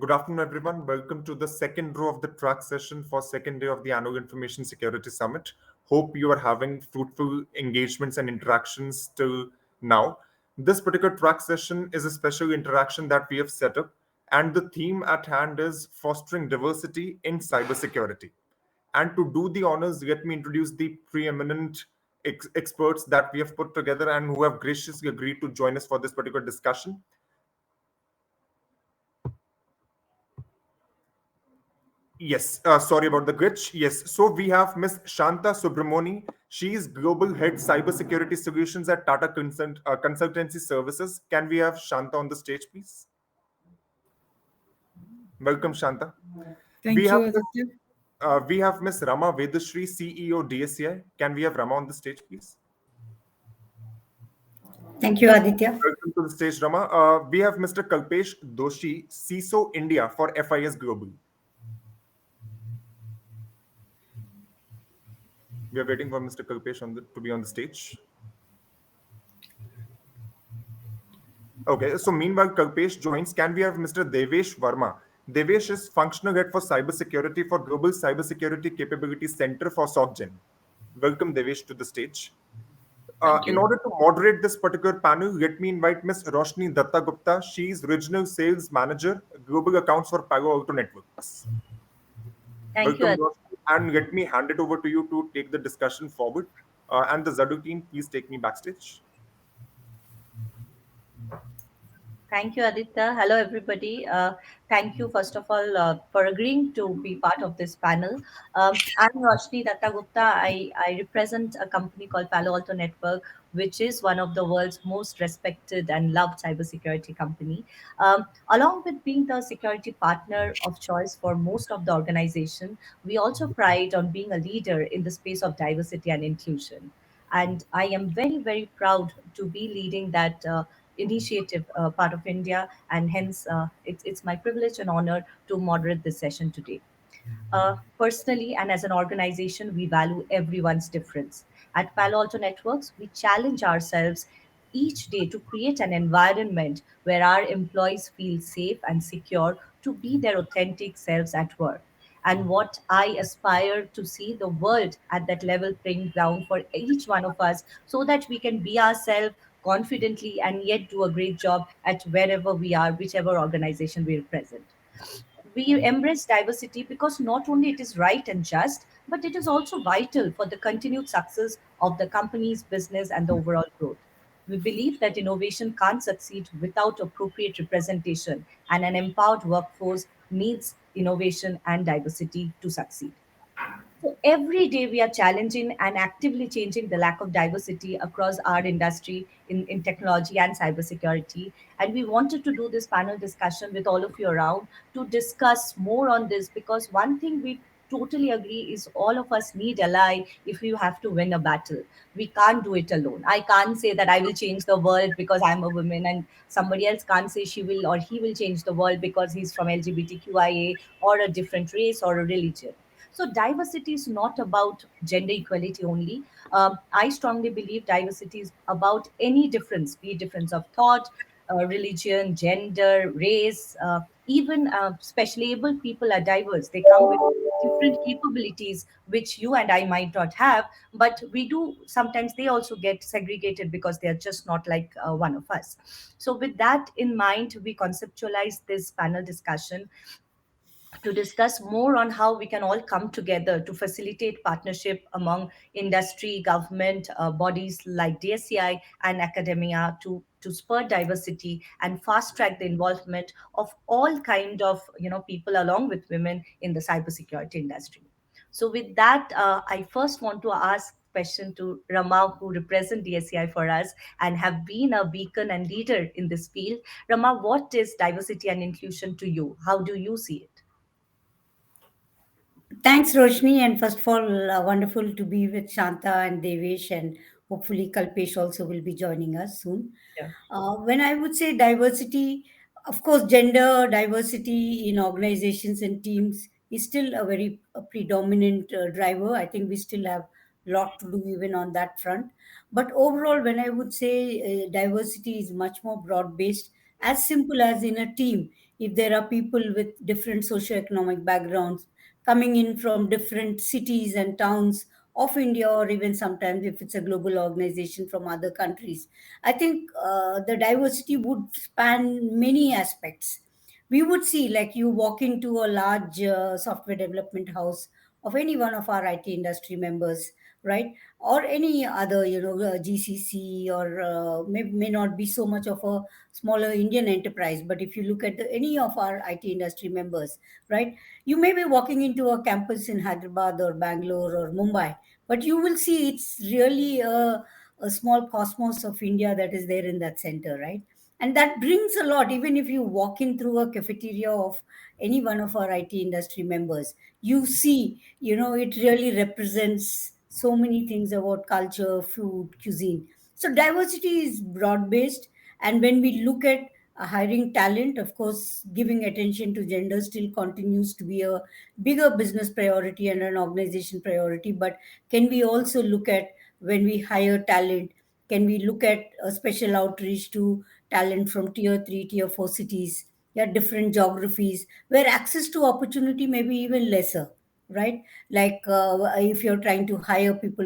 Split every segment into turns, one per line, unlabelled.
Good afternoon, everyone. Welcome to the second row of the track session for second day of the annual Information Security Summit. Hope you are having fruitful engagements and interactions till now. This particular track session is a special interaction that we have set up, and the theme at hand is fostering diversity in cybersecurity. And to do the honors, let me introduce the preeminent experts that we have put together and who have graciously agreed to join us for this particular discussion. Yes, sorry about the glitch. Yes, so we have Miss Shanta Subramoni. She is Global Head Cybersecurity Solutions at Tata Consultancy Services. Can we have Shanta on the stage, please? Welcome, Shanta. We
Thank
have
you, Aditya.
Miss Rama Vedashri, CEO DSCI. Can we have Rama on the stage, please?
Thank you, Aditya.
Welcome to the stage, Rama. We have Mr. Kalpesh Doshi, CISO India for FIS Global. We are waiting for Mr. Kalpesh to be on the stage. Okay, so meanwhile, Kalpesh joins. Can we have Mr. Devesh Verma? Devesh is functional head for cybersecurity for Global Cybersecurity Capability Center for SOCGen. Welcome, Devesh, to the stage.
Thank
In
you.
order to moderate this particular panel, let me invite Ms. Roshni Datta Gupta. She is Regional Sales Manager, Global Accounts for Palo Alto Networks.
Thank you,
Welcome,
Aditya.
Roshni. And let me hand it over to you to take the discussion forward. And the Zadu team, please take me backstage.
Thank you, Aditya. Hello, everybody. Thank you, first of all, for agreeing to be part of this panel. I'm Roshni Datta Gupta. I represent a company called Palo Alto Network, which is one of the world's most respected and loved cybersecurity company. Along with being the security partner of choice for most of the organization, we also pride on being a leader in the space of diversity and inclusion. And I am very, very proud to be leading that initiative part of India, and hence it's my privilege and honor to moderate this session today. Personally and as an organization, we value everyone's difference. At Palo Alto Networks, we challenge ourselves each day to create an environment where our employees feel safe and secure to be their authentic selves at work. And what I aspire to see the world at that level playing down for each one of us so that we can be ourselves confidently and yet do a great job at wherever we are, whichever organization we represent. We embrace diversity because not only it is right and just, but it is also vital for the continued success of the company's business and the overall growth. We believe that innovation can't succeed without appropriate representation, and an empowered workforce needs innovation and diversity to succeed. So every day we are challenging and actively changing the lack of diversity across our industry in technology and cybersecurity. And we wanted to do this panel discussion with all of you around to discuss more on this, because one thing we totally agree is all of us need ally if you have to win a battle. We can't do it alone. I can't say that I will change the world because I'm a woman, and somebody else can't say she will or he will change the world because he's from LGBTQIA or a different race or a religion. So diversity is not about gender equality only. I strongly believe diversity is about any difference, be it difference of thought, religion, gender, race, even specially able people are diverse. They come with different capabilities which you and I might not have, but we do sometimes they also get segregated because they are just not like one of us. So with that in mind, we conceptualize this panel discussion to discuss more on how we can all come together to facilitate partnership among industry, government bodies like DSCI and academia to spur diversity and fast track the involvement of all kind of people along with women in the cybersecurity industry. So with that, I first want to ask question to Rama, who represent DSCI for us and have been a beacon and leader in this field. Rama, what is diversity and inclusion to you? How do you see it?
Thanks, Roshni. And first of all, wonderful to be with Shanta and Devesh, and hopefully Kalpesh also will be joining us soon.
Yeah.
When I would say diversity, of course, gender diversity in organizations and teams is still a very predominant driver. I think we still have a lot to do even on that front. But overall, when I would say diversity is much more broad based, as simple as in a team, if there are people with different socioeconomic backgrounds coming in from different cities and towns of India, or even sometimes if it's a global organization from other countries, I think the diversity would span many aspects. We would see, like, you walk into a large software development house of any one of our IT industry members, right? Or any other, GCC, or may not be so much of a smaller Indian enterprise. But if you look at any of our IT industry members, right, you may be walking into a campus in Hyderabad or Bangalore or Mumbai, but you will see it's really a small cosmos of India that is there in that center, right? And that brings a lot. Even if you walk in through a cafeteria of any one of our IT industry members, you see, it really represents so many things about culture, food, cuisine. So diversity is broad based. And when we look at hiring talent, of course, giving attention to gender still continues to be a bigger business priority and an organization priority. But can we also look at, when we hire talent, can we look at a special outreach to talent from tier 3, tier 4 cities? There are different geographies where access to opportunity may be even lesser, right? Like, if you're trying to hire people,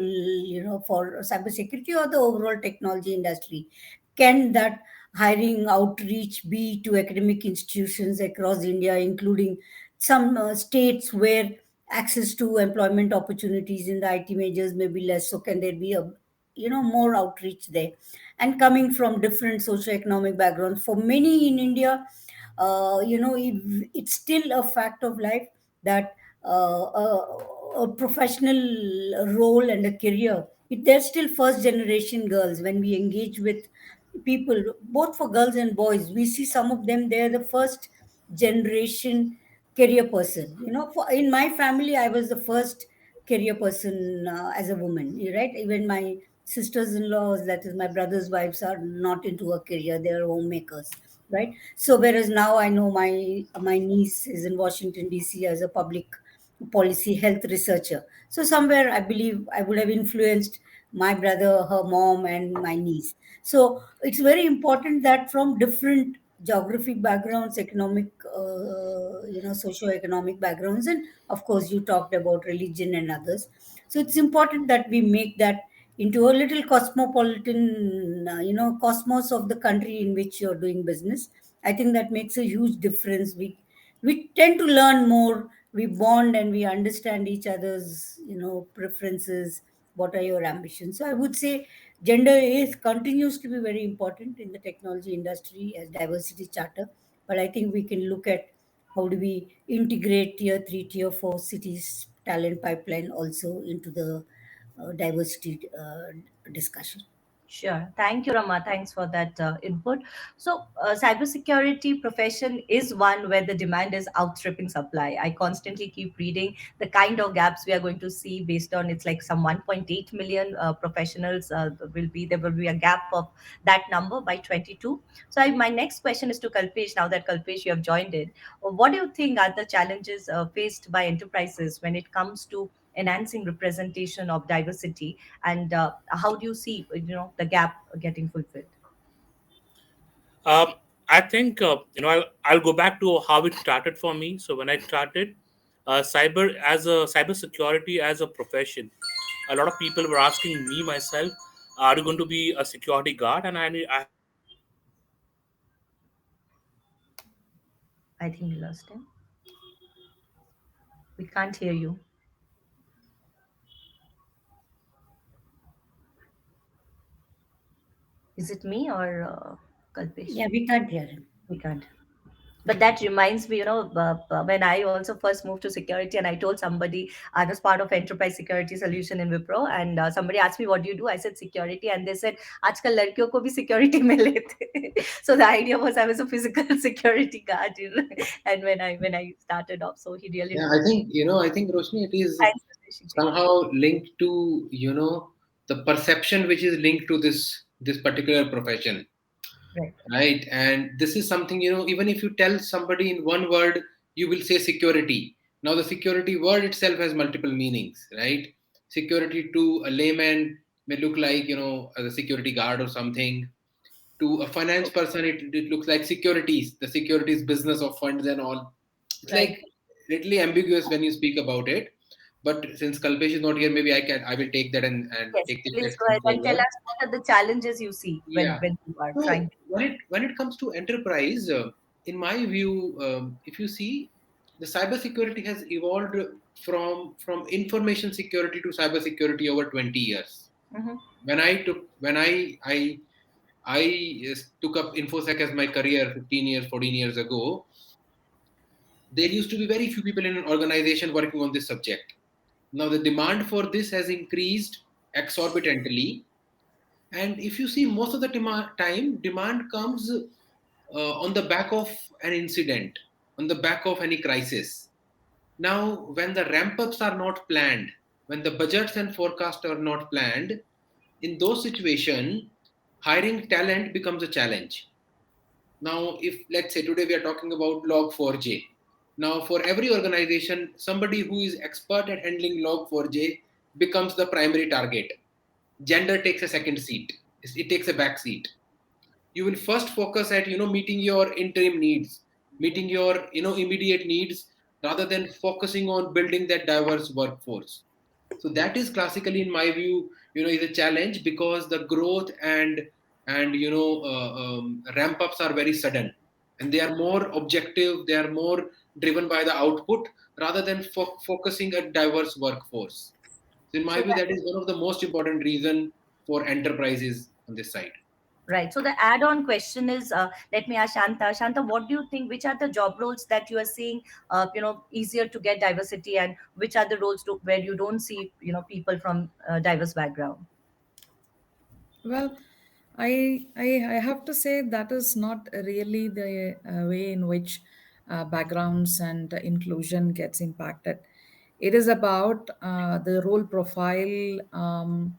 for cybersecurity or the overall technology industry, can that hiring outreach be to academic institutions across India, including some states where access to employment opportunities in the IT majors may be less? So can there be a, more outreach there? And coming from different socioeconomic backgrounds, for many in India, it's still a fact of life that a professional role and a career, they're still first generation girls. When we engage with people, both for girls and boys, we see some of them, they're the first generation career person. In my family, I was the first career person as a woman, right? Even my sisters-in-laws, that is my brother's wives, are not into a career, they're homemakers, right? So whereas now I know my niece is in Washington DC as a public policy health researcher. So somewhere I believe I would have influenced my brother, her mom, and my niece. So it's very important that from different geographic backgrounds, economic, socio-economic backgrounds, and of course you talked about religion and others. So it's important that we make that into a little cosmopolitan, cosmos of the country in which you're doing business. I think that makes a huge difference. We tend to learn more, we bond, and we understand each other's, preferences. What are your ambitions? So I would say gender is continues to be very important in the technology industry as diversity charter. But I think we can look at how do we integrate tier 3, tier 4 cities talent pipeline also into the diversity discussion.
Sure. Thank you, Rama. Thanks for that input. So, cybersecurity profession is one where the demand is outstripping supply. I constantly keep reading the kind of gaps we are going to see based on it's like some 1.8 million professionals will be there will be a gap of that number by 22. So, my next question is to Kalpesh. Now that Kalpesh you have joined in, what do you think are the challenges faced by enterprises when it comes to enhancing representation of diversity, and how do you see the gap getting fulfilled?
Um, I think I'll go back to how it started for me. So when I started cyber security as a profession, a lot of people were asking me myself, "Are you going to be a security guard?" And I
I think we lost him. We can't hear you. Is it me or Kalpesh?
Yeah, we can't hear him.
We can't. But that reminds me, when I also first moved to security, and I told somebody I was part of enterprise security solution in Wipro, and somebody asked me, what do you do? I said security, and they said आजकल लड़कियों को भी security में लेते. So the idea was I was a physical security guard, and when I started off, so he really
Yeah, I think Roshni, it is
thanks for sharing.
somehow linked to the perception which is linked to this particular profession,
Right.
right? And this is something, even if you tell somebody in one word, you will say security. Now the security word itself has multiple meanings, right? Security to a layman may look like, as a security guard or something. To a finance person, it looks like securities, the securities business of funds and all. It's
Right.
like little ambiguous when you speak about it. But since Kalpesh is not here, maybe I will take that and
Yes,
take this
please go
question
ahead and tell
forward.
us what are the challenges you see
Yeah.
when you are
So
trying.
when it comes to enterprise, in my view, if you see, the cybersecurity has evolved from information security to cybersecurity over 20 years.
Mhm.
When I took up infosec as my career 15 years, 14 years ago, there used to be very few people in an organization working on this subject. Now the demand for this has increased exorbitantly, and if you see, most of the demand comes on the back of an incident, on the back of any crisis. Now, when the ramp ups are not planned, when the budgets and forecasts are not planned, in those situations, hiring talent becomes a challenge. Now, if let's say today we are talking about Log4j, now for every organization, somebody who is expert at handling Log4j becomes the primary target. Gender takes a second seat, it takes a back seat. You will first focus at meeting your interim needs, meeting your immediate needs, rather than focusing on building that diverse workforce. So that is classically, in my view, is a challenge, because the growth and ramp ups are very sudden, and they are more objective, they are more driven by the output rather than focusing a diverse workforce. So in my
So
view,
that,
that is one of the most important reason for enterprises on this side.
right. So the add-on question is, let me ask Shanta. Shanta, what do you think? Which are the job roles that you are seeing, easier to get diversity, and which are the roles where you don't see, people from diverse background?
Well, I have to say that is not really the way in which backgrounds and inclusion gets impacted. It is about the role profile,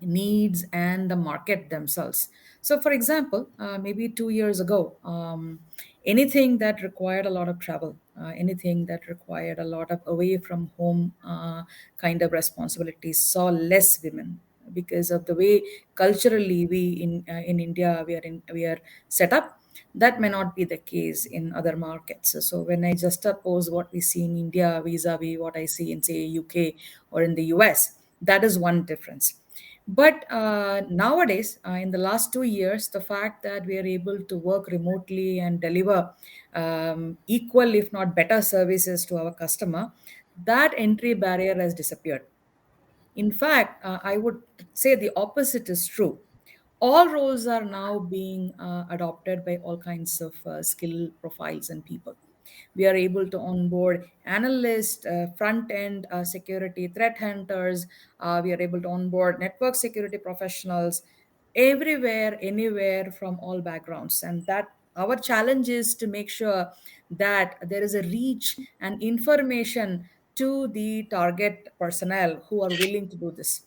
needs, and the market themselves. So, for example, maybe 2 years ago, anything that required a lot of travel, anything that required a lot of away from home kind of responsibilities saw less women, because of the way culturally we in India we are set up. That may not be the case in other markets. So when I just oppose what we see in India vis-a-vis what I see in, say, UK or in the US, that is one difference. But nowadays, in the last 2 years, the fact that we are able to work remotely and deliver equal, if not better, services to our customer, that entry barrier has disappeared. In fact, I would say the opposite is true. All roles are now being adopted by all kinds of skill profiles and people. We are able to onboard analysts, front end security threat hunters. We are able to onboard network security professionals everywhere, anywhere, from all backgrounds. And that our challenge is to make sure that there is a reach and information to the target personnel who are willing to do this.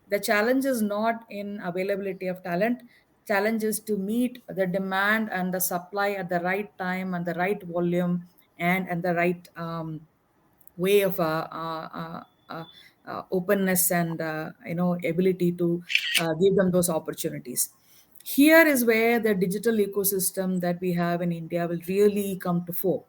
The challenge is not in availability of talent. Challenge is to meet the demand and the supply at the right time and the right volume, and the right way of openness and ability to give them those opportunities. Here is where the digital ecosystem that we have in India will really come to fore.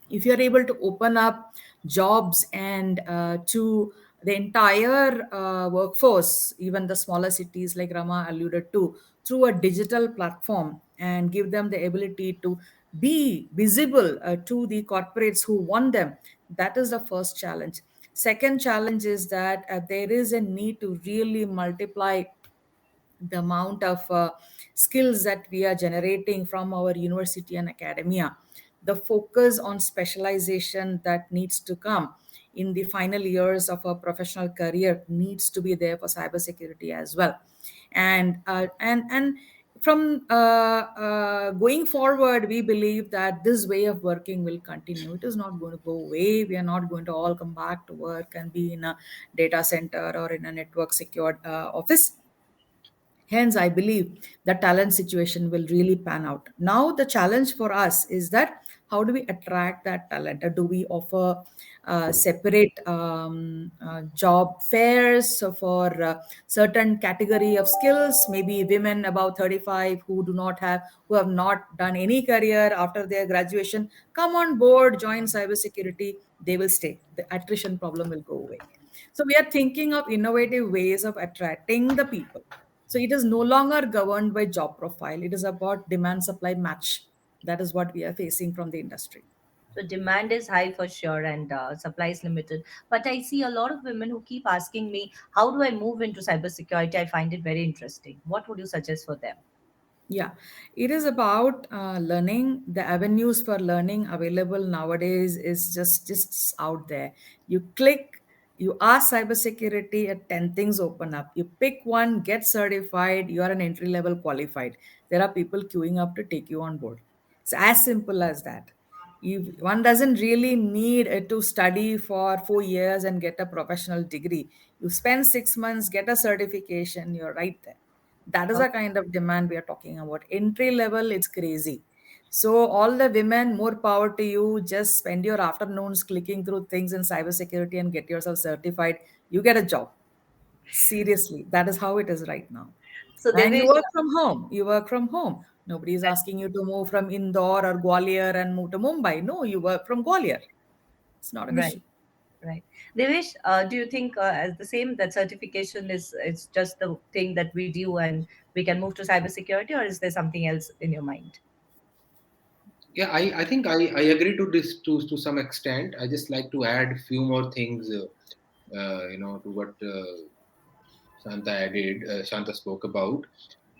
If you're able to open up jobs and to the entire workforce, even the smaller cities like Rama alluded to, through a digital platform, and give them the ability to be visible to the corporates who want them, that is the first challenge. Second challenge is that there is a need to really multiply the amount of skills that we are generating from our university and academia. The focus on specialization that needs to come in the final years of a professional career needs to be there for cybersecurity as well. And from going forward, we believe that this way of working will continue. It is not going to go away. We are not going to all come back to work and be in a data center or in a network secured office. Hence, I believe the talent situation will really pan out. Now, the challenge for us is that how do we attract that talent? Or do we offer separate job fairs for certain category of skills? Maybe women above 35 who have not done any career after their graduation, come on board, join cybersecurity. They will stay. The attrition problem will go away. So we are thinking of innovative ways of attracting the people. So it is no longer governed by job profile. It is about demand supply match. That is what we are facing from the industry.
So demand is high for sure, and supply is limited. But I see a lot of women who keep asking me, "How do I move into cybersecurity?" I find it very interesting. What would you suggest for them?
Yeah, it is about learning. The avenues for learning available nowadays is just out there. You click, you ask cybersecurity, and 10 things open up. You pick one, get certified, you are an entry level qualified. There are people queuing up to take you on board. It's as simple as that. One doesn't really need to study for 4 years and get a professional degree. You spend 6 months, get a certification, you're right there. That is the kind of demand we are talking about. Entry level, it's crazy. So, all the women, more power to you. Just spend your afternoons clicking through things in cybersecurity and get yourself certified. You get a job. Seriously, that is how it is right now.
So
And you
Devesh,
work from home. You work from home. Nobody is asking you to move from Indore or Gwalior and move to Mumbai. No, you work from Gwalior. It's not an issue.
right, right. Devesh, do you think as the same that certification is it's just the thing that we do and we can move to cybersecurity, or is there something else in your mind?
Yeah, I think I agree to this to some extent. I just like to add a few more things, to what Shanta spoke about.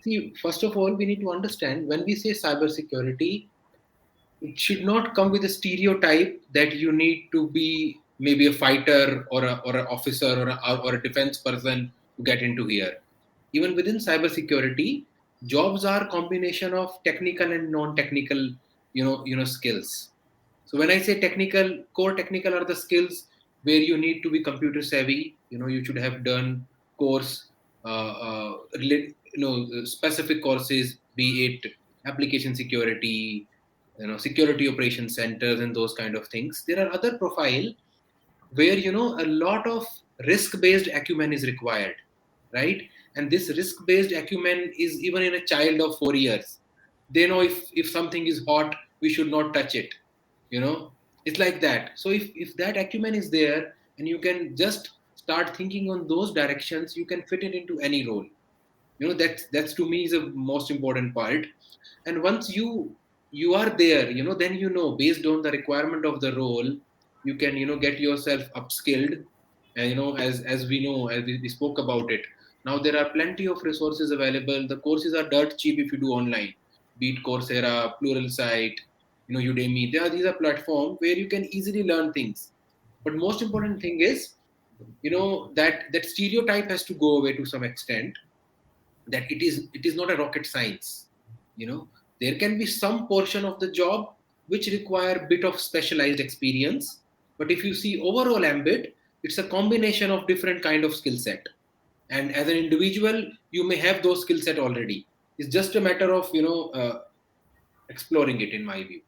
See, first of all, we need to understand when we say cybersecurity, it should not come with a stereotype that you need to be maybe a fighter or an officer or a defense person to get into here. Even within cybersecurity, jobs are combination of technical and non-technical, skills. So when I say technical, core technical are the skills where you need to be computer savvy. You should have done course, specific courses, be it application security, security operations centers, and those kind of things. There are other profile where a lot of risk-based acumen is required, right? And this risk-based acumen is even in a child of 4 years. They know if something is hot, we should not touch it. you know it's like that. So if that acumen is there and you can just start thinking on those directions, you can fit it into any role. That's to me is the most important part. And once you are there, then based on the requirement of the role, you can get yourself upskilled. And as we know, as we spoke about it, now there are plenty of resources available. The courses are dirt cheap if you do online, be it Coursera, Pluralsight, Udemy. These are platforms where you can easily learn things. But most important thing is, that stereotype has to go away to some extent, that it is not a rocket science. There can be some portion of the job which require a bit of specialized experience, but if you see overall ambit, it's a combination of different kind of skill set. And as an individual, you may have those skill set already. It's just a matter of exploring it, in my view.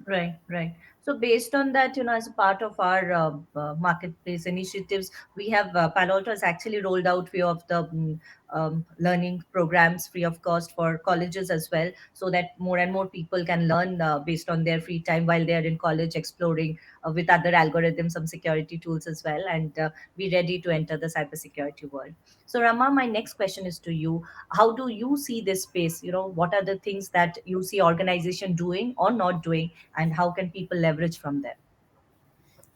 Right, right. So based on that, as a part of our marketplace initiatives, we have Palo Alto has actually rolled out few of the learning programs free of cost for colleges as well, so that more and more people can learn based on their free time while they are in college, exploring with other algorithms, some security tools as well, and be ready to enter the cybersecurity world. So Rama, my next question is to you. How do you see this space? What are the things that you see organization doing or not doing, and how can people leverage from them?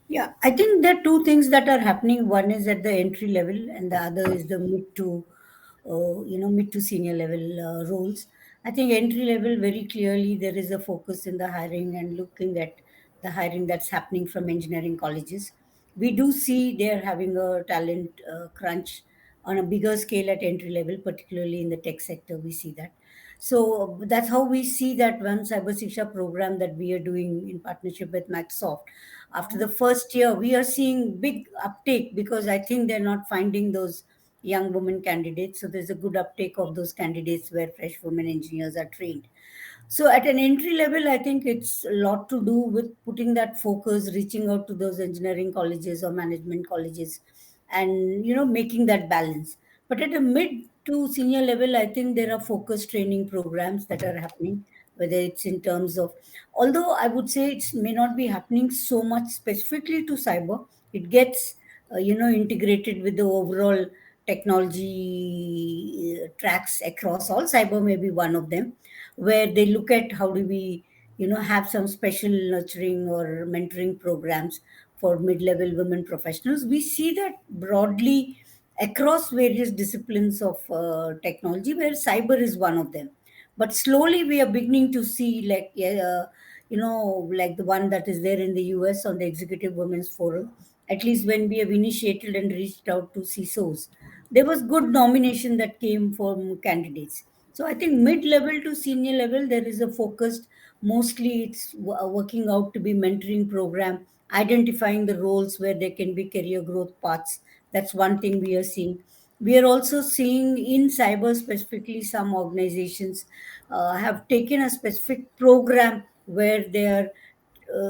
Yeah, I think there are two things that are happening. One is at the entry level, and the other is the mid to senior level roles. I think entry level, very clearly there is a focus in the hiring and looking at the hiring that's happening from engineering colleges. We do see they're having a talent crunch on a bigger scale at entry level, particularly in the tech sector. We see that. So that's how we see that one Cyber Siksha program that we are doing in partnership with Microsoft. After the first year, we are seeing big uptake because I think they're not finding those young women candidates. So there's a good uptake of those candidates where fresh women engineers are trained. So at an entry level, I think it's a lot to do with putting that focus, reaching out to those engineering colleges or management colleges, and making that balance. But at a mid to senior level, I think there are focused training programs that are happening, whether it's in terms of, although I would say it may not be happening so much specifically to cyber, it gets integrated with the overall technology tracks across all. Cyber may be one of them, where they look at how do we have some special nurturing or mentoring programs for mid-level women professionals. We see that broadly across various disciplines of technology, where cyber is one of them. But slowly we are beginning to see, like, like the one that is there in the US on the Executive Women's Forum. At least when we have initiated and reached out to CISOs, there was good nomination that came from candidates. So I think mid-level to senior level, there is a focused, mostly it's working out to be mentoring program, identifying the roles where there can be career growth paths. That's one thing we are seeing. We are also seeing in cyber specifically, some organizations have taken a specific program where they are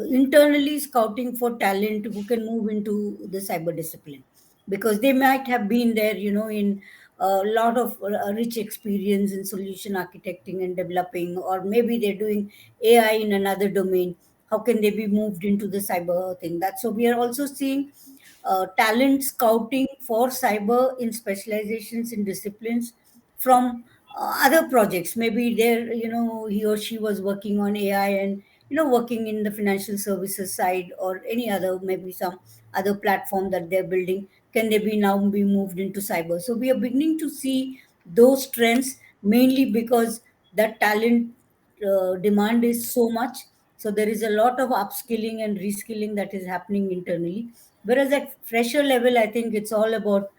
internally scouting for talent who can move into the cyber discipline, because they might have been there in a lot of rich experience in solution architecting and developing, or maybe they're doing AI in another domain. How can they be moved into the cyber thing? That's so we are also seeing talent scouting for cyber in specializations in disciplines from other projects. Maybe there, he or she was working on AI and working in the financial services side, or any other, maybe some other platform that they're building. Can they be now be moved into cyber? So we are beginning to see those trends, mainly because that talent demand is so much. So there is a lot of upskilling and reskilling that is happening internally. Whereas at fresher level, I think it's all about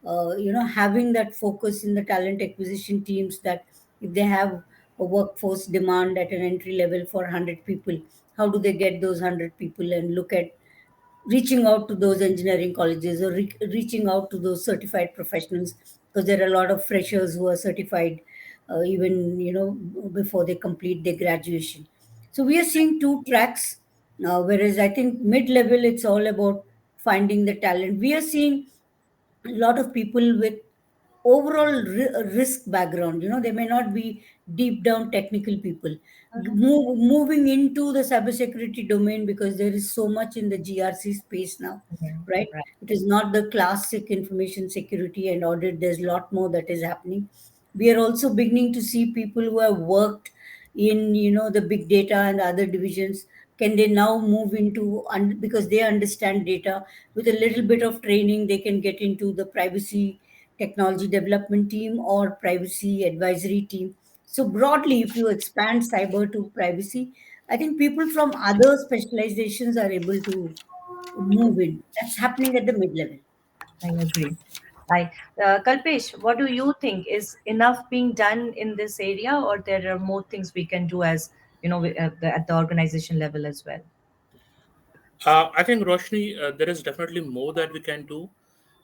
having that focus in the talent acquisition teams, that if they have a workforce demand at an entry level for 100 people, how do they get those 100 people, and look at reaching out to those engineering colleges, or reaching out to those certified professionals, because there are a lot of freshers who are certified even before they complete their graduation. So we are seeing two tracks now, whereas I think mid level it's all about finding the talent. We are seeing a lot of people with overall risk background. They may not be deep down technical people,
Mhm.
moving into the cybersecurity domain, because there is so much in the GRC space now,
Mhm.
right?
Right.
It is not the classic information security and audit. There's a lot more that is happening. We are also beginning to see people who have worked in the big data and other divisions. Can they now move into, because they understand data, with a little bit of training they can get into the privacy technology development team or privacy advisory team. So broadly, if you expand cyber to privacy, I think people from other specializations are able to move in. That's happening at the mid level.
I agree. Right. Kalpesh, what do you think? Is enough being done in this area, or there are more things we can do as at the organization level as well?
I think Roshni, there is definitely more that we can do,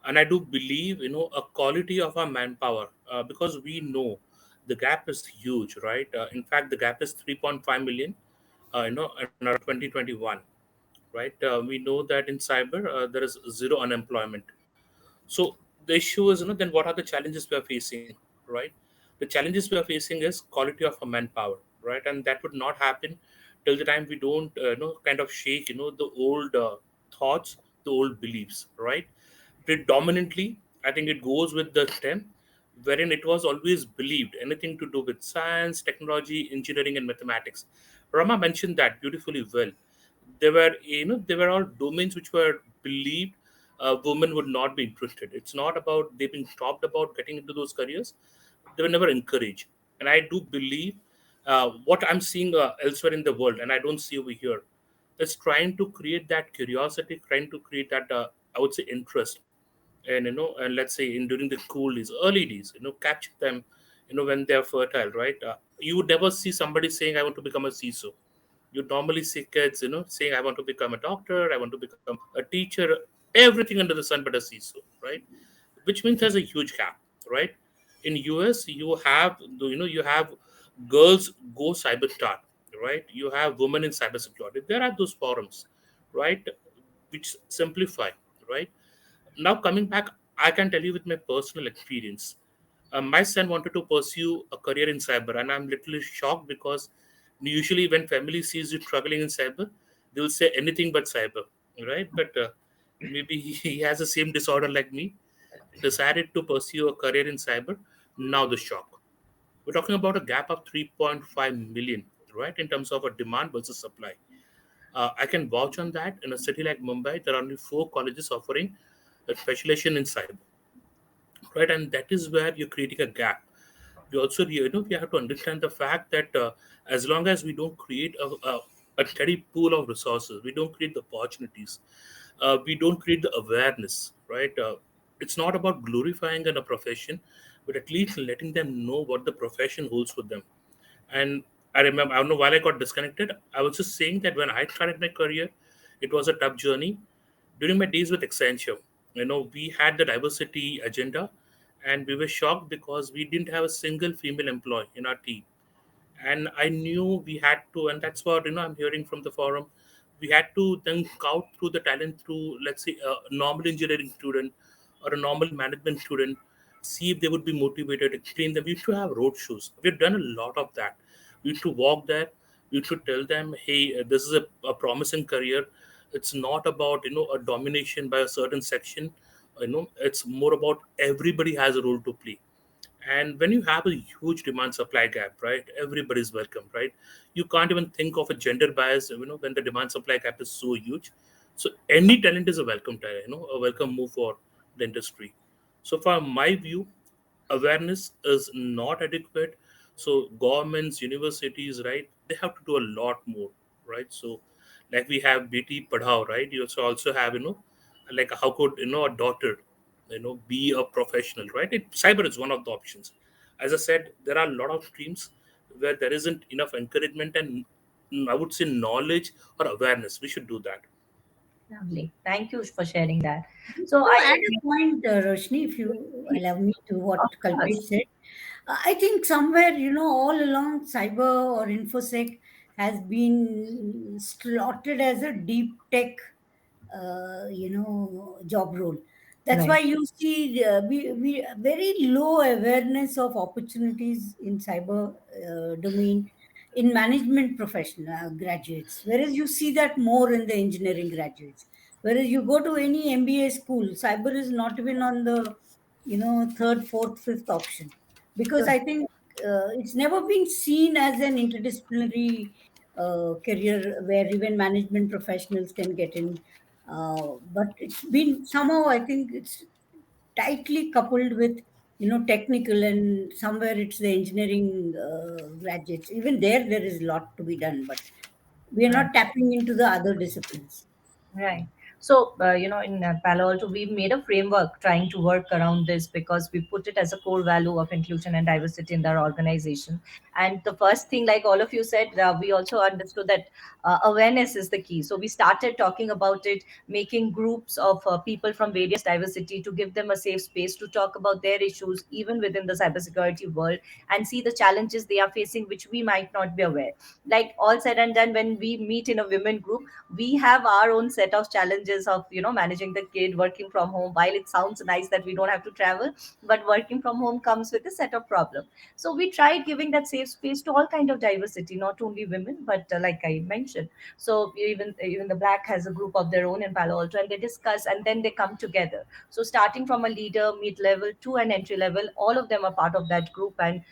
and I do believe a quality of our manpower, because we know the gap is huge, right? In fact, the gap is 3.5 million, in our 2021, right? We know that in cyber there is zero unemployment. So the issue is, then what are the challenges we are facing, right? The challenges we are facing is quality of our manpower, right? And that would not happen till the time we don't, kind of shake, the old thoughts, the old beliefs, right? Predominantly, I think it goes with the STEM, wherein it was always believed anything to do with science, technology, engineering, and mathematics. Rama mentioned that beautifully well. They were all domains which were believed women would not be interested. It's not about they've been stopped about getting into those careers. They were never encouraged. And I do believe what I'm seeing elsewhere in the world, and I don't see over here, is trying to create that curiosity, trying to create that I would say interest, and and let's say in during the cool days, early days, capture them, when they're fertile, right? You would never see somebody saying, "I want to become a CISO." You normally see kids, saying, "I want to become a doctor, I want to become a teacher," everything under the sun but a CISO, right? which means there's a huge gap, right? In US, you have girls go cyber start, right? You have women in cybersecurity. There are those forums, right, which simplify, right? Now coming back, I can tell you with my personal experience. My son wanted to pursue a career in cyber, and I'm literally shocked because usually when family sees you struggling in cyber, they'll say anything but cyber, right? But maybe he has the same disorder like me. Decided to pursue a career in cyber. Now the shock. We're talking about a gap of 3.5 million, right, in terms of a demand versus supply. I can vouch on that. In a city like Mumbai, there are only 4 colleges offering a specialization in cyber, right? And that is where you're creating a gap. We also, we have to understand the fact that as long as we don't create a steady pool of resources, we don't create the opportunities, we don't create the awareness, right? It's not about glorifying in a profession, but at least letting them know what the profession holds for them. And I remember, I don't know, while I got disconnected, I was just saying that when I started my career, it was a tough journey. During my days with Accenture, we had the diversity agenda, and we were shocked because we didn't have a single female employee in our team. And I knew we had to, and that's what I'm hearing from the forum. We had to then scout through the talent through, let's say, a normal engineering student or a normal management student, see if they would be motivated, explain them. We should have road shows. We've done a lot of that. We should walk there. We should tell them, hey, this is a promising career. It's not about a domination by a certain section. It's more about everybody has a role to play. And when you have a huge demand supply gap, right, everybody's welcome, right? You can't even think of a gender bias, when the demand supply gap is so huge. So any talent is a welcome talent, a welcome move for the industry. So from my view, awareness is not adequate. So governments, universities, right, they have to do a lot more, right? So like we have BT Padhao, right? You also have, like how could a daughter be a professional, right? Cyber is one of the options. As I said, there are a lot of streams where there isn't enough encouragement and I would say knowledge or awareness. We should do that.
Lovely. Thank you for sharing that.
Just
So
to
I,
add a point, Roshni, if you allow me to
of
what Kalpesh
course,
said, I think somewhere, all along, cyber or infosec has been slotted as a deep tech, job role. That's
right.
why you see we very low awareness of opportunities in cyber domain in management profession graduates, whereas you see that more in the engineering graduates. Whereas you go to any MBA school, cyber is not even on the third, fourth, fifth option, because
Good.
I think it's never been seen as an interdisciplinary career where even management professionals can get in. But it's been somehow, I think it's tightly coupled with technical, and somewhere it's the engineering graduates. Even there is a lot to be done, but we are
Right.
not tapping into the other disciplines.
Right. So, in Palo Alto, we've made a framework trying to work around this because we put it as a core value of inclusion and diversity in our organization. And the first thing, like all of you said, we also understood that awareness is the key. So, we started talking about it, making groups of people from various diversity to give them a safe space to talk about their issues, even within the cybersecurity world, and see the challenges they are facing, which we might not be aware. Like all said and done, when we meet in a women group, we have our own set of challenges of managing the kid, working from home. While it sounds nice that we don't have to travel, but working from home comes with a set of problem. So we tried giving that safe space to all kind of diversity, not only women, but like I mentioned. So even the black has a group of their own in Palo Alto, and they discuss and then they come together. So starting from a leader, mid level to an entry level, all of them are part of that group. And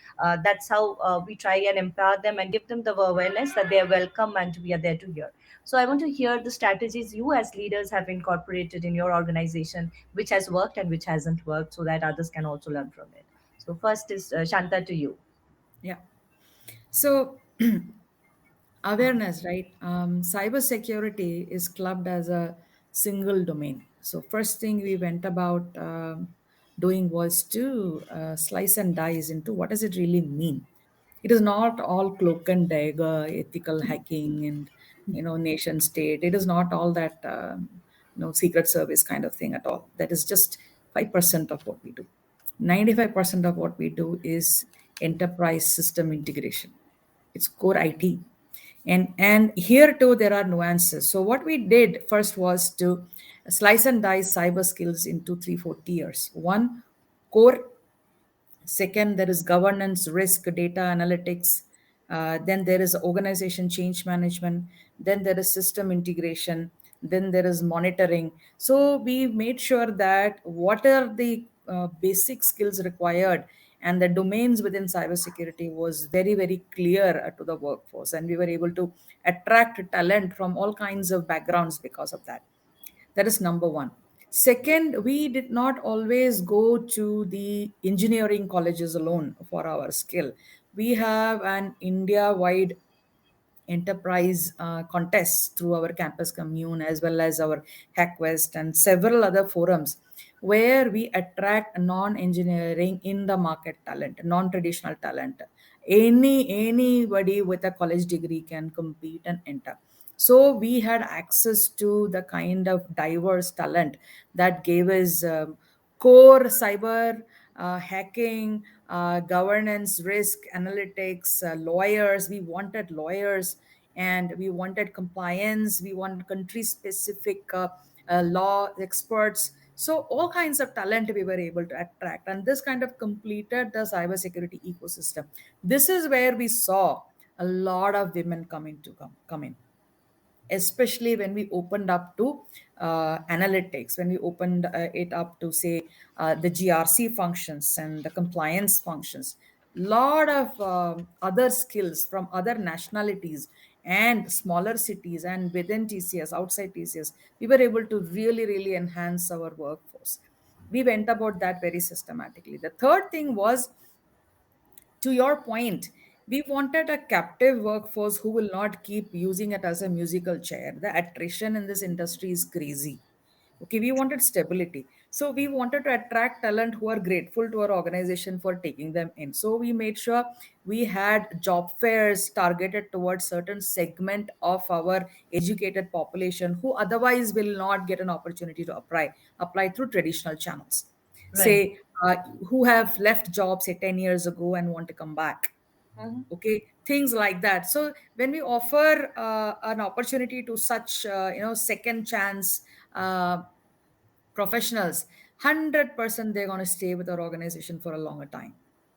that's how we try and empower them and give them the awareness that they are welcome and we are there to hear. So I want to hear the strategies you as leaders have incorporated in your organization, which has worked and which hasn't worked, so that others can also learn from it. So first is Shanta to you.
Yeah. So awareness, right? Cybersecurity is clubbed as a single domain. So first thing we went about doing was to slice and dice into what does it really mean. It is not all cloak and dagger, ethical hacking, and nation state. It is not all that secret service kind of thing at all. That is just 5% of what we do. 95% of what we do is enterprise system integration. It's core IT. And here too there are nuances. So what we did first was to slice and dice cyber skills into 3-4 tiers. One, core. Second, there is governance, risk, data analytics. Then there is organization change management. Then there is system integration. Then there is monitoring. So we made sure that what are the basic skills required and the domains within cybersecurity was very, very clear to the workforce. And we were able to attract talent from all kinds of backgrounds because of that. That is number one. Second, we did not always go to the engineering colleges alone for our skill. We have an India wide enterprise contests through our campus commune as well as our HackWest and several other forums where we attract non-engineering in the market talent, non-traditional talent. Anybody with a college degree can compete and enter. So we had access to the kind of diverse talent that gave us core cyber hacking, governance, risk, analytics, lawyers. We wanted lawyers and we wanted compliance. We wanted country specific law experts. So all kinds of talent we were able to attract. And this kind of completed the cybersecurity ecosystem. This is where we saw a lot of women come in, especially when we opened up to analytics, when we opened it up to say the GRC functions and the compliance functions. Lot of other skills from other nationalities and smaller cities and within TCS, outside TCS, we were able to really, really enhance our workforce. We went about that very systematically. The third thing was, to your point, we wanted a captive workforce who will not keep using it as a musical chair. The attrition in this industry is crazy. Okay, we wanted stability. So we wanted to attract talent who are grateful to our organization for taking them in. So we made sure we had job fairs targeted towards certain segment of our educated population who otherwise will not get an opportunity to apply through traditional channels.
Right.
Say who have left jobs say 10 years ago and want to come back. Okay, things like that. So when we offer an opportunity to such second chance professionals, 100% they're going to stay with our organization for a longer time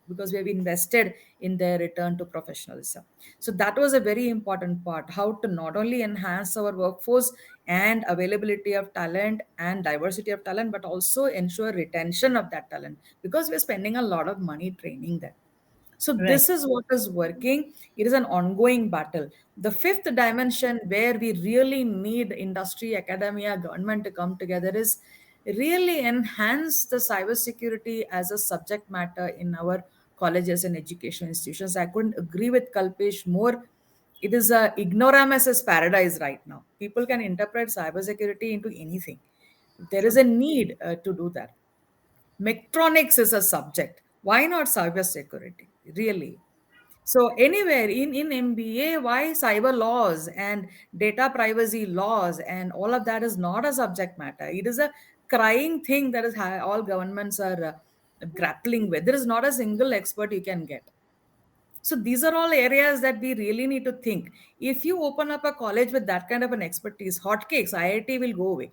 because we have invested in their return to professionalism. So that was a very important part, how to not only enhance our workforce and availability of talent and diversity of talent, but also ensure retention of that talent because we're spending a lot of money training them. So
Right.
this is what is working. It is an ongoing battle. The fifth dimension where we really need industry, academia, government to come together is really enhance the cybersecurity as a subject matter in our colleges and education institutions. I couldn't agree with Kalpesh more. It is a ignoramus's paradise right now. People can interpret cybersecurity into anything. There is a need to do that. Mechatronics is a subject. Why not cybersecurity? Really? So anywhere in MBA, why cyber laws and data privacy laws and all of that is not a subject matter. It is a crying thing that is all governments are grappling with. There is not a single expert you can get. So these are all areas that we really need to think. If you open up a college with that kind of an expertise, hotcakes, IIT will go away.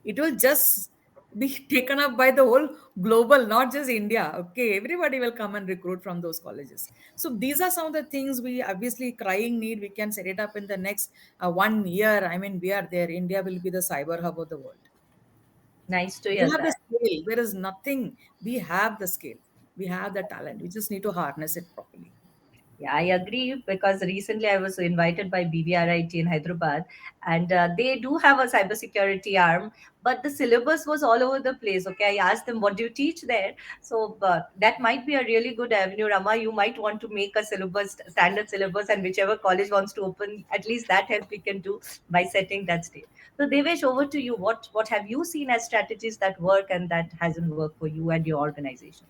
It will just be taken up by the whole global, not just India. Okay, everybody will come and recruit from those colleges. So these are some of the things we obviously crying need. We can set it up in the next 1 year. I mean, we are there. India will be the cyber hub of the world.
Nice to
We
hear
have the
that.
scale. There is nothing. We have the scale. We have the talent. We just need to harness it properly.
Yeah, I agree because recently I was invited by BBRIT in Hyderabad, and they do have a cybersecurity arm, but the syllabus was all over the place. Okay, I asked them, "What do you teach there?" So that might be a really good avenue, Rama. You might want to make a syllabus, standard syllabus, and whichever college wants to open, at least that help we can do by setting that stage. So Devesh, over to you. What have you seen as strategies that work and that hasn't worked for you and your organization?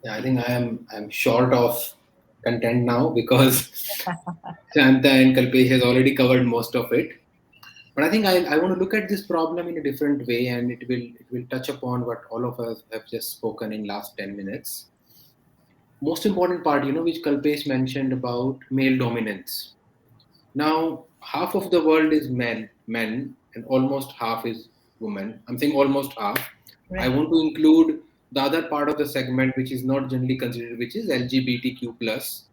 Yeah, I think I'm short of content now because Shanta and Kalpesh has already covered most of it. But I think I want to look at this problem in a different way, and it will touch upon what all of us have just spoken in last 10 minutes. Most important part, which Kalpesh mentioned about male dominance. Now, half of the world is men, and almost half is women. I'm saying almost half. I
Right.
want to include the other part of the segment, which is not generally considered, which is LGBTQ plus.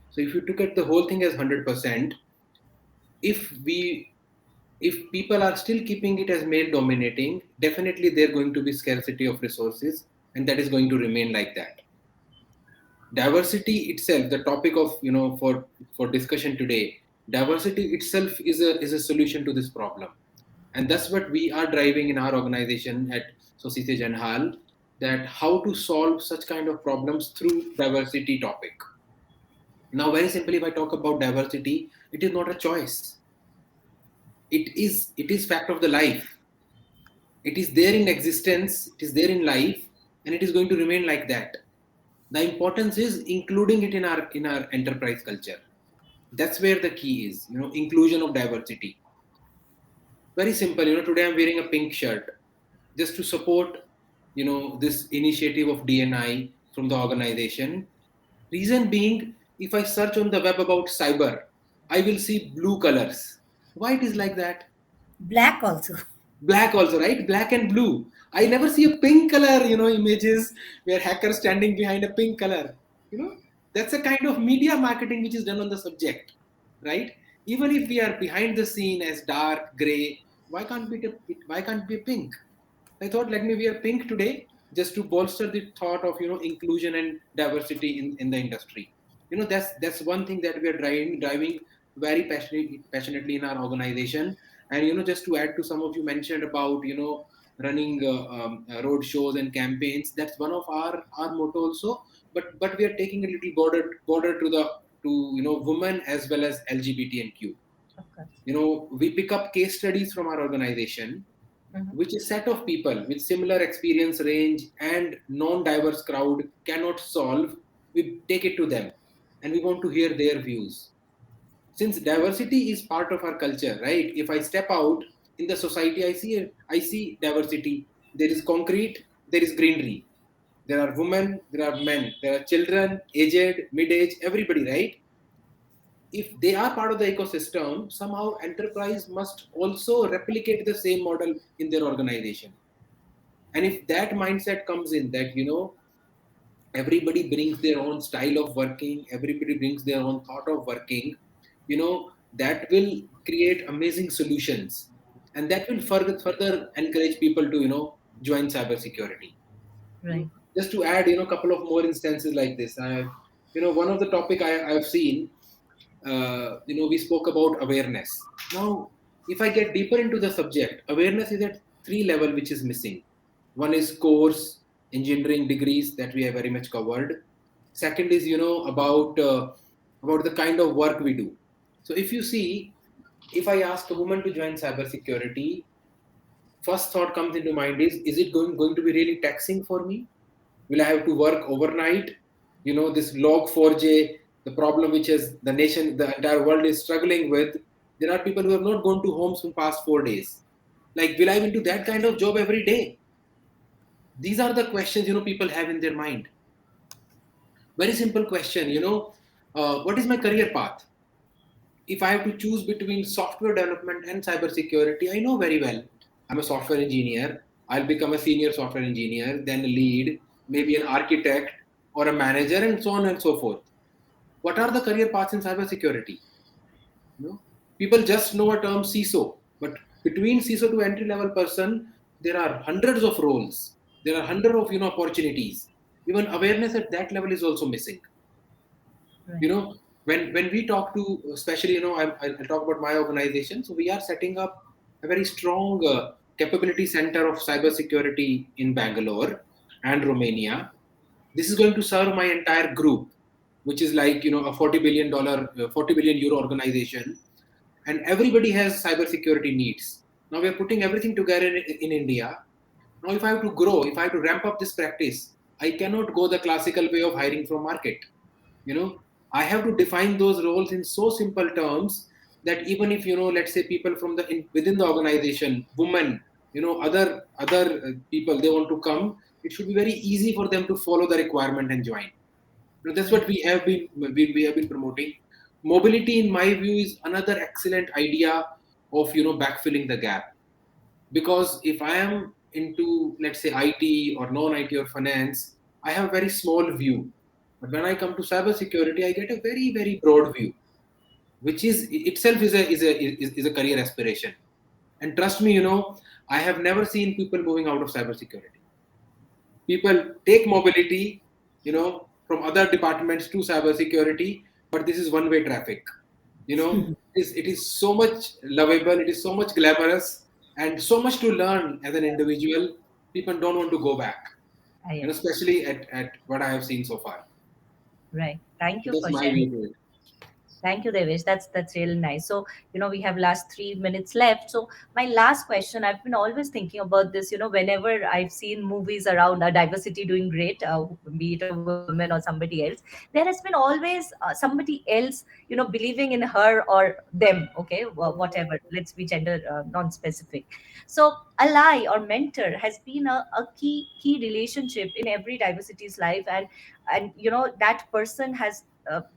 So if you look at the whole thing as 100%, if people are still keeping it as male dominating, definitely there going to be scarcity of resources, and that is going to remain like that. Diversity itself, the topic of for discussion today, diversity itself is a solution to this problem, and that's what we are driving in our organization at Societe Generale, that how to solve such kind of problems through diversity topic. Now, very simply, if I talk about diversity, it is not a choice. It is fact of the life. It is there in existence, it is there in life, and it is going to remain like that. The importance is including it in our enterprise culture. That's where the key is, inclusion of diversity. Very simple, today I'm wearing a pink shirt just to support, this initiative of DNI from the organization. Reason being, if I search on the web about cyber, I will see blue colors. Why it is like that?
Black also.
Black also, right? Black and blue. I never see a pink color, images where hackers standing behind a pink color. That's a kind of media marketing which is done on the subject, right? Even if we are behind the scene as dark gray, why can't be pink? I thought, let me wear pink today just to bolster the thought of inclusion and diversity in the industry. That's one thing that we are driving very passionately in our organization. And just to add to some of you mentioned about running road shows and campaigns, that's one of our motto also. But we are taking a little border to women as well as LGBTQ.
Of course.
We pick up case studies from our organization,
Mhm.
which a set of people with similar experience range and non-diverse crowd cannot solve. We take it to them, and we want to hear their views. Since diversity is part of our culture, right? If I step out in the society, I see diversity. There is concrete, there is greenery. There are women, there are men, there are children, aged, mid-age, everybody, right? If they are part of the ecosystem, somehow enterprise must also replicate the same model in their organization. And if that mindset comes in, that everybody brings their own style of working, everybody brings their own thought of working, that will create amazing solutions, and that will further encourage people to join cybersecurity.
Right.
Just to add a couple of more instances like this, one of the topic I've seen, we spoke about awareness. Now, if I get deeper into the subject, awareness is at 3 level which is missing. One is course engineering degrees that we have very much covered. Second is about the kind of work we do. So if you see, if I ask a woman to join cybersecurity, first thought comes into mind is it going to be really taxing for me? Will I have to work overnight? This log4j, the problem which is the entire world is struggling with. There are people who have not gone to homes for past 4 days. Like, will I do that kind of job every day? These are the questions people have in their mind. Very simple question. What is my career path? If I have to choose between software development and cybersecurity, I know very well I'm a software engineer. I'll become a senior software engineer, then a lead, maybe an architect or a manager, and so on and so forth. What are the career paths in cybersecurity? People just know a term CISO, but between CISO to entry level person, there are hundreds of roles. There are hundreds of opportunities. Even awareness at that level is also missing.
Right.
When we talk to, especially I'll talk about my organization. So we are setting up a very strong capability center of cybersecurity in Bangalore and Romania. This is going to serve my entire group, which is like a $40 billion euro organization, and everybody has cybersecurity needs. Now we are putting everything together in India. Now, if I have to grow, if I have to ramp up this practice, I cannot go the classical way of hiring from market. I have to define those roles in so simple terms that even if, let's say people from within the organization, women, other people, they want to come, it should be very easy for them to follow the requirement and join. That's what we have been promoting. Mobility, in my view, is another excellent idea of backfilling the gap. Because if I am into, let's say, IT or non-IT or finance, I have a very small view. But when I come to cybersecurity, I get a very, very broad view, which is itself is a career aspiration. And trust me, I have never seen people moving out of cybersecurity. People take mobility, from other departments to cybersecurity, but this is one-way traffic. It is so much lovable, it is so much glamorous, and so much to learn as an individual. People don't want to go back,
I
especially at what I have seen so far.
Right. Thank you
That's
for
my
sharing.
view to it.
Thank you, Devesh. That's really nice. So, we have last 3 minutes left. So, my last question, I've been always thinking about this. Whenever I've seen movies around diversity doing great, be it a woman or somebody else, there has been always somebody else, believing in her or them. Okay, whatever. Let's be gender non-specific. So, ally or mentor has been a key relationship in every diversity's life, and that person has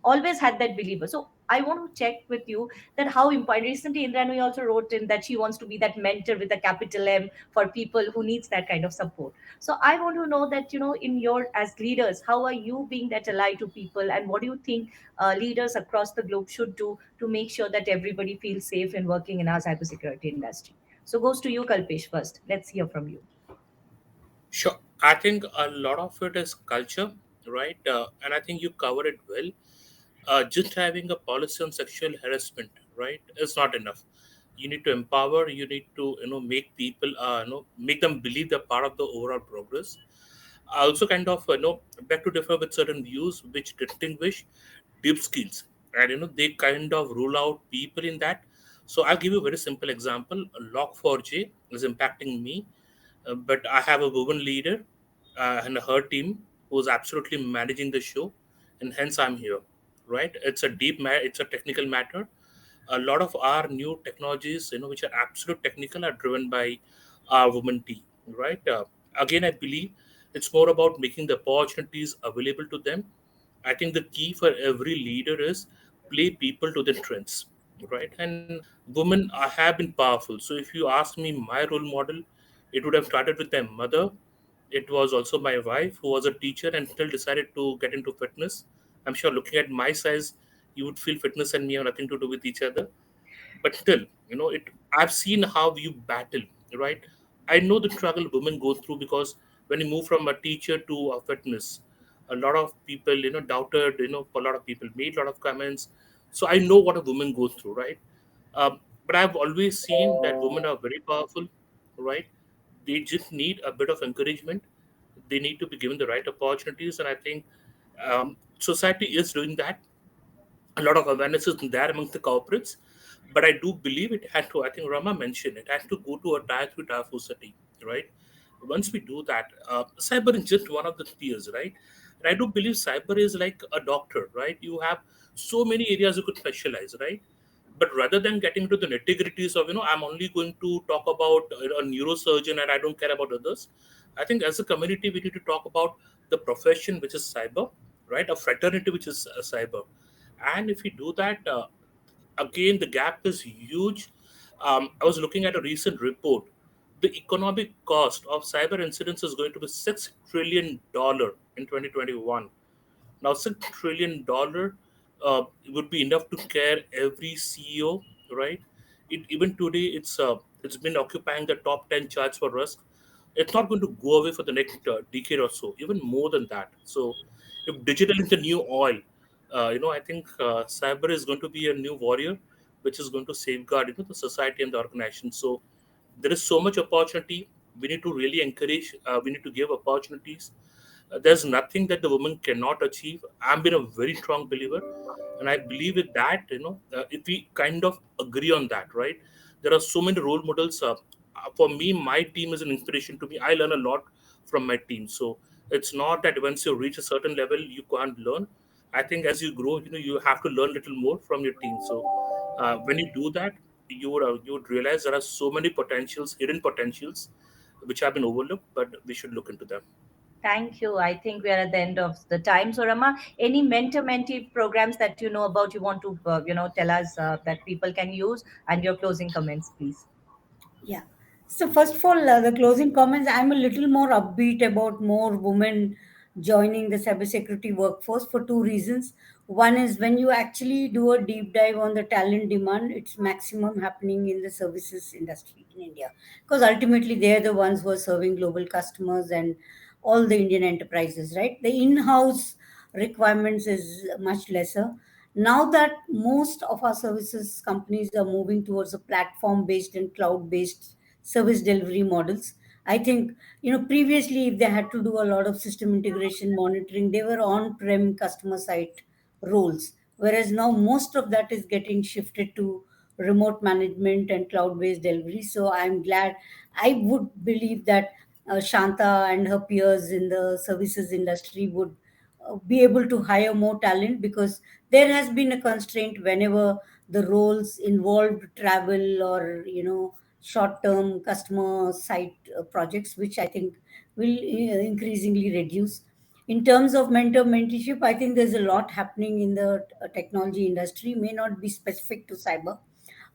always had that believer. So I want to check with you that how important. Recently, Indranui also wrote in that she wants to be that mentor with a capital M for people who needs that kind of support. So I want to know that, in your as leaders, how are you being that ally to people, and what do you think leaders across the globe should do to make sure that everybody feels safe in working in our cybersecurity industry? So goes to you, Kalpesh, first. Let's hear from you.
Sure. I think a lot of it is culture, right? And I think you covered it well. Just having a policy on sexual harassment, right, is not enough. You need to empower. You need to, make people, make them believe they're part of the overall progress. I also kind of, beg to differ with certain views which distinguish deep skills, and they kind of rule out people in that. So I'll give you a very simple example. Log4j is impacting me, but I have a woman leader and her team who's absolutely managing the show, and hence I'm here. Right? It's a it's a technical matter. A lot of our new technologies, which are absolute technical, are driven by our women team. Right? Again, I believe it's more about making the opportunities available to them. I think the key for every leader is play people to their strengths, right? And women have been powerful. So if you ask me my role model, it would have started with my mother. It was also my wife, who was a teacher and still decided to get into fitness. I'm sure looking at my size, you would feel fitness and me have nothing to do with each other. But still, it. I've seen how you battle, right? I know the struggle women go through, because when you move from a teacher to a fitness, a lot of people, doubted. A lot of people made a lot of comments. So I know what a woman goes through, right? But I've always seen that women are very powerful, right? They just need a bit of encouragement. They need to be given the right opportunities, and I think society is doing that. A lot of awareness is there amongst the corporates, but I do believe it had to. I think Rama mentioned it has to go to a tier three, tier four city, right? Once we do that, cyber is just one of the spheres, right? And I do believe cyber is like a doctor, right? You have so many areas you could specialize, right? But rather than getting to the nitty-gritties of, I'm only going to talk about a neurosurgeon and I don't care about others. I think as a community, we need to talk about the profession, which is cyber, right? A fraternity, which is cyber. And if we do that, again, the gap is huge. I was looking at a recent report. The economic cost of cyber incidents is going to be $6 trillion in 2021. Now, $6 trillion would be enough to care every CEO, right? Even today, it's been occupying the top 10 charts for risk. It's not going to go away for the next decade or so, even more than that. So, if digital is the new oil, I think cyber is going to be a new warrior, which is going to safeguard, the society and the organization. So, there is so much opportunity. We need to really encourage. We need to give opportunities. There's nothing that the woman cannot achieve. I've been a very strong believer, and I believe with that, if we kind of agree on that, right? There are so many role models. For me, my team is an inspiration to me. I learn a lot from my team. So it's not that once you reach a certain level, you can't learn. I think as you grow, you have to learn a little more from your team. So when you do that, you would realize there are so many potentials, hidden potentials, which have been overlooked, but we should look into them.
Thank you. I think we are at the end of the time. So, Rama, any mentor-mentee programs that you know about, you want to, tell us that people can use, and your closing comments, please.
Yeah. So first of all, the closing comments. I'm a little more upbeat about more women joining the cybersecurity workforce for two reasons. One is when you actually do a deep dive on the talent demand, it's maximum happening in the services industry in India, because ultimately they're the ones who are serving global customers and all the Indian enterprises, right? The in-house requirements is much lesser. Now that most of our services companies are moving towards a platform based and cloud based service delivery models, I think, previously if they had to do a lot of system integration monitoring, they were on prem customer site roles, whereas now most of that is getting shifted to remote management and cloud based delivery. So I'm glad. I would believe that Shanta and her peers in the services industry would be able to hire more talent, because there has been a constraint whenever the roles involved travel or short term customer site projects, which I think will increasingly reduce. In terms of mentor mentorship, I think there's a lot happening in the technology industry, may not be specific to cyber,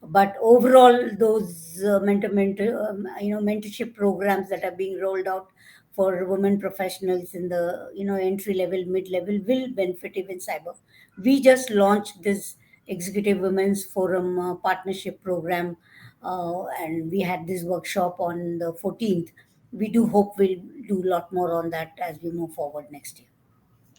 but overall those mentorship programs that are being rolled out for women professionals in the entry level, mid level, will benefit even cyber. We just launched this executive women's forum partnership program, and we had this workshop on the 14th. We do hope we'll do a lot more on that as we move forward next year.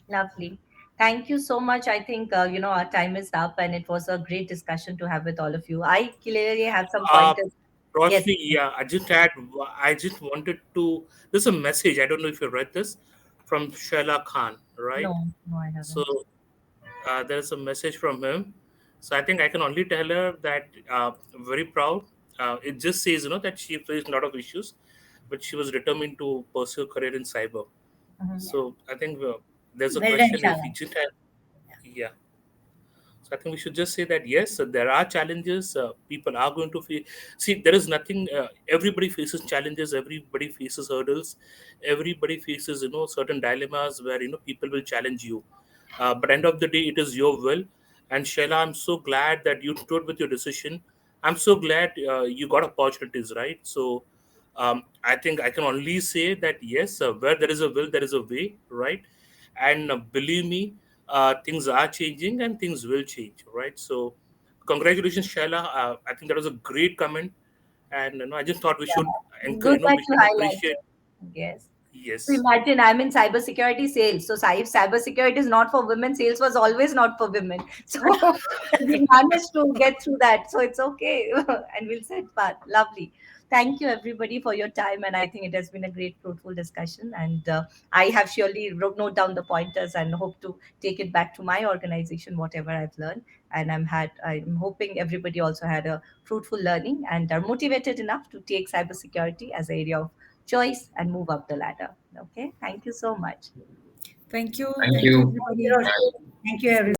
Lovely. Thank you so much. I think, our time is up, and it was a great discussion to have with all of you. I clearly have some
Uh,
pointers. Yes.
Roshni, yeah, I just wanted to. There's a message. I don't know if you read this from Shaila Khan, right?
No, no, I
So
haven't.
there's a message from him. So I think I can only tell her that very proud. It just says that she faced a lot of issues, but she was determined to pursue a career in cyber.
Mhm.
Yeah.
So I think there's a
Well done,
question if
Shala.
we just had, yeah. So I think we should just say that yes, there are challenges. People are going to face. See, there is nothing. Everybody faces challenges. Everybody faces hurdles. Everybody faces certain dilemmas where people will challenge you. But end of the day, it is your will. And Shaila, I'm so glad that you stood with your decision. I'm so glad you got opportunities, right? So I think I can only say that yes, where there is a will, there is a way, right? And believe me, things are changing and things will change, right? So congratulations, Shaila. I think that was a great comment, and I just thought we should
Good that
we
you
should appreciate.
highlighted. Yes. So
Yes.
imagine I'm in cybersecurity sales. So if cybersecurity is not for women, sales was always not for women. So we managed to get through that. So it's okay. And we'll set part. Lovely. Thank you everybody for your time. And I think it has been a great, fruitful discussion. And I have surely note down the pointers and hope to take it back to my organization, whatever I've learned. And I'm hoping everybody also had a fruitful learning and are motivated enough to take cybersecurity as an area of choice and move up the ladder. Okay. Thank you so much.
Thank you.
Thank
Thank you,
you.
Thank you,
everybody.
Roshni. Thank you, everyone.